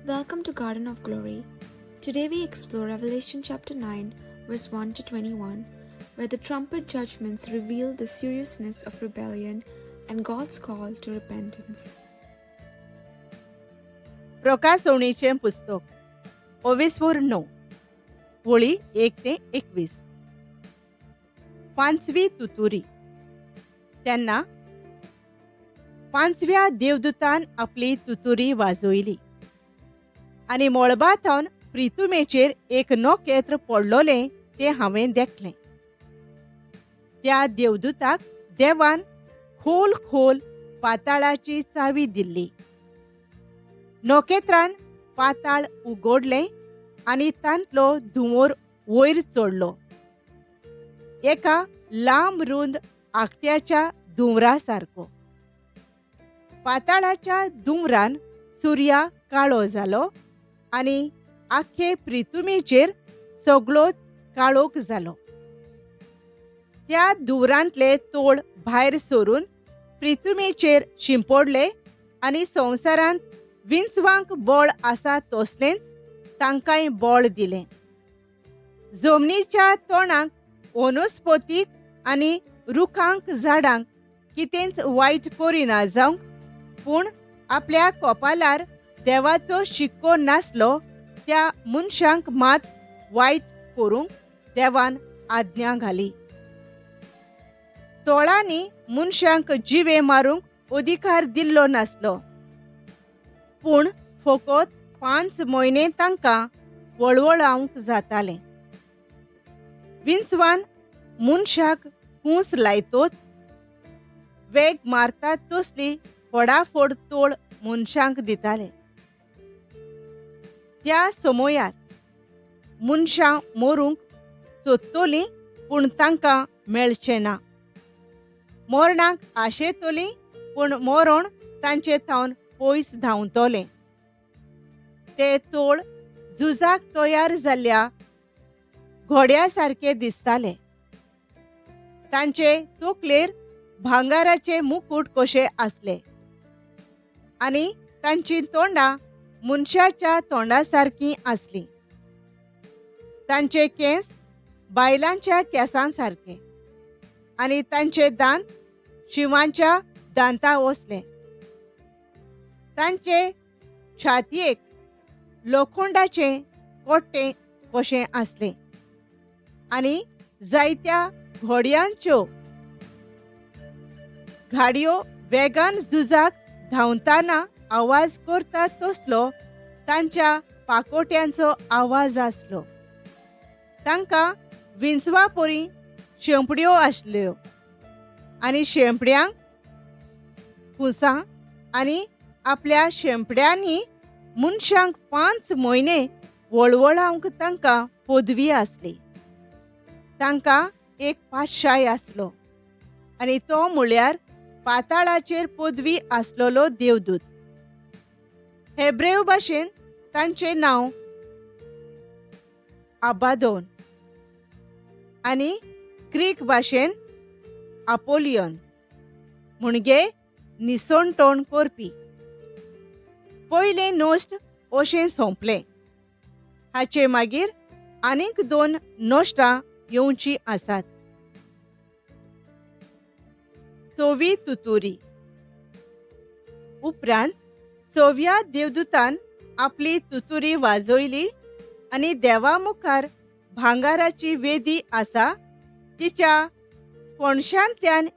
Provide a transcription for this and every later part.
Welcome to Garden of Glory. Today we explore Revelation chapter 9, verse 1 to 21, where the trumpet judgments reveal the seriousness of rebellion and God's call to repentance. प्रकाशवणीचे पुस्तक 24:9 ओळी 1 ते 21. पांचवी तुतुरी. त्यांना पांचव्या देवदूतान आपली तुतुरी वाजोयली आणि मोळबाथावन प्रितुमेचेर एक नोकेत्र पडलोले ते हांवें देखलें. त्या देवदूताक देवान खोल खोल पाताळाची चावी दिल्ली. नोकेत्रान पाताळ उगडलें आनी तांतलो धुंवर वयर चडलो. एका लांब रुंद आकट्याच्या धुंवरा सारको. पाताळाच्या धुंवरान सूर्य काळो जालो आनी आख्खे प्रितुमेचेर सगळोच काळोख जालो. त्या धुंवरांतले तोळ भायर सरून प्रितुमेचेर शिंपडले आनी संवसारांत विंचवांक बळ आसा तसलेंच तांकांय बळ दिलें. जमनीच्या तोंडाक वनस्पतीक आनी रुखांक झाडांक कितेंच वायट करिना जावंक, पूण आपल्या कपालार देवाचो शिक्को नासलो त्या मनशांक मात वायट करूंक देवान आज्ञा घाली. तोळांनी मनशांक जिवे मारूंक अधिकार दिल्लो नासलो, पूण फकत 5 म्हयने तांकां वळवळावंक जातालें. विंचवान मनशाक खूंस लायतोच वेग मारतात तसली फडाफड तोळ मनशांक दिताले. त्या समयार मनशां मरूंक सोदतलीं पूण तांकां मेळचें ना. मरणाक आशेतलीं पूण मरण तांचे थावन पयस धांवतलें. ते तोळ झुजाक तयार जाल्ल्या घोड्या सारके दिसताले. तांचे तकलेर भांगाराचे मुकुट कशे आसले आनी तांची तोंडां मनशाच्या तोंडा सारकीं आसलीं. तांचे केंस बायलांच्या केंसां सारके आनी तांचे दांत शिवांच्या दांता वसले. तांचे छातयेक लोखंडाचें कोट्टें कशें आसलें आनी जायत्या घोड्यांच्यो गाडयो वेगान झुजाक धांवताना आवाज करता तसलो तांच्या पाकोट्यांचो आवाज आसलो. तांकां विंचवा परी शेंपड्यो आसल्यो आनी शेंपड्यांक खुसां आनी आपल्या शेंपड्यांनी मनशांक 5 म्हयने वळवळावंक तांकां पदवी आसली. तांकां एक पातशाय आसलो आनी तो म्हळ्यार पाताळाचेर पदवी आसलोलो देवदूत. हेब्रेव भाशेन तांचें नांव आबादोन आनी ग्रीक भाशेन आपोलियन म्हणजे निसंतोण करपी. पयलें नोश्ट अशें सोंपलें. हाचे मागीर आनीक 2 नोश्टां येवचीं आसात. 6वी तुतुरी. उपरांत 6व्या देवदूतान आपली तुतुरी वाजोयली आनी देवा मुखार भांगाराची वेदी आसा तिच्या कोणशांतल्यान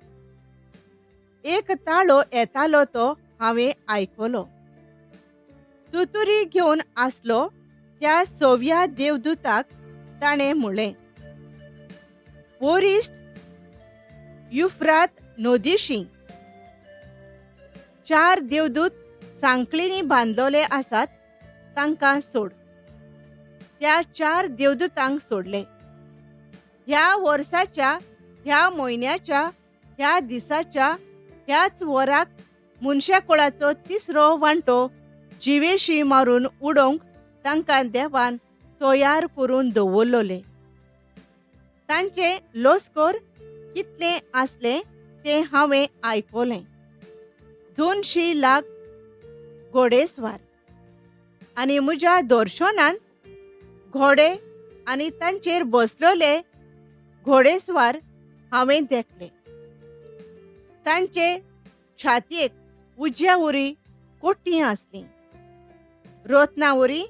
एक ताळो येतालो तो हांवें आयकलो. तुतुरी घेवन आसलो त्या 6व्या देवदूताक ताणें म्हळें, वरिश्ट युफ्रात नदीशीं 4 देवदूत सांकळींनी बांदलोले आसात तांकां सोड. त्या 4 देवदूतांक सोडले. ह्या वर्साच्या ह्या म्हयन्याच्या ह्या दिसाच्या ह्याच वराक मनशाकुळाचो 3रो वांटो जिवेशी मारून उडोवंक तांकां देवान तयार करून दवरलोले. तांचे लश्कर कितलें आसलें तें हांवें आयकलें. 200 लाख घोडेस्वार आणि म्हज्या दर्शनान घोडे आणि तांचेर बसलोले घोडेस्वार हांवें देखले. तांचे छातयेक उज्या वरी कोट्टी आसलीं, रत्नावरी,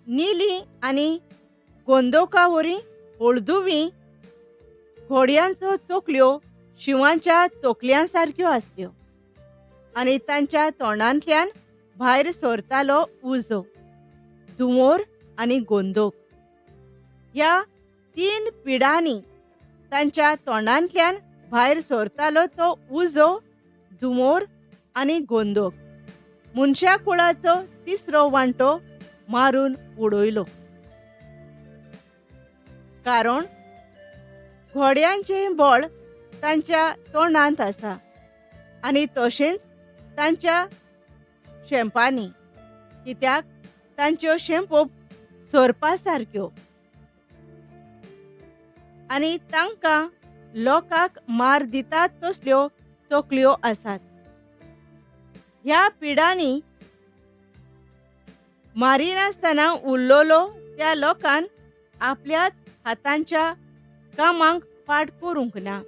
नीली आनी गोंदोकावरी हळदुवी. घोड्यांचो तोकल्यो शिवांच्या तोकल्यां सारक्यो आसल्यो आनी तांच्या तोंडांतल्यान भायर सरतालो उजो, धुंवोर आनी गोंदोक. ह्या 3 पिडांनी तांच्या तोंडांतल्यान भायर सरतालो तो उजो, धुंवोर आनी गोंदोक मनशा कुळाचो 3रो वांटो मारून उडयलो. कारण घोड्यांचें बळ तांच्या तोंडांत आसा आनी तशेंच तांच्या शेंपांनी, कित्याक तांच्यो शेंपो सोरपा सारक्यो आनी तांकां लोकांक मार दितात तसल्यो तोकल्यो आसात. ह्या पिडांनी मारिनासतना उरलोलो त्या लोकांन आपल्याच हातांच्या कामांक फाट करूंक ना.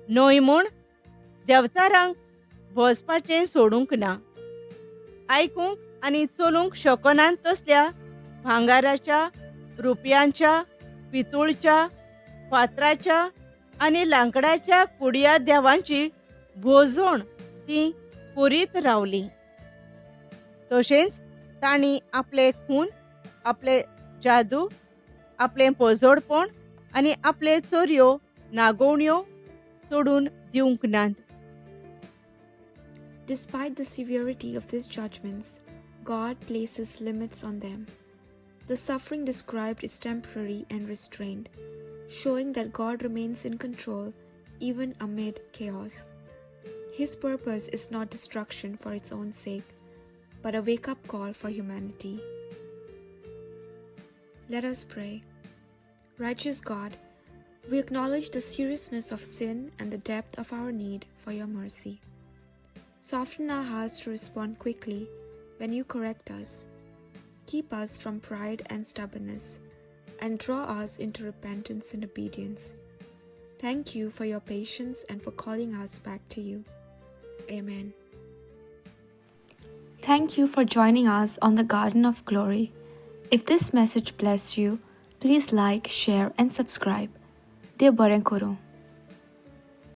न्हय म्हूण देंवचारांक भोसपाचें सोडूंक ना. आयकूंक आनी चलूंक शकनात तसल्या भांगाराच्या, रुपयांच्या, पितूळच्या, फातराच्या आनी लांकडाच्या कुडया देवांची भोजवण ती करीत रावली. तशेंच तांणी आपले खून, आपले जादू, आपलें पोजोडपण आनी आपले चोरयो नागोवण्यो सोडून दिवंक नात. Despite the severity of these judgments, God places limits on them. The suffering described is temporary and restrained, showing that God remains in control even amid chaos. His purpose is not destruction for its own sake, but a wake-up call for humanity. Let us pray. Righteous God, we acknowledge the seriousness of sin and the depth of our need for your mercy. Soften our hearts to respond quickly when you correct us. Keep us from pride and stubbornness, and draw us into repentance and obedience. Thank you for your patience and for calling us back to you. Amen. Thank you for joining us on the Garden of Glory. If this message blessed you, please like, share, and subscribe. Dear Baren Koro.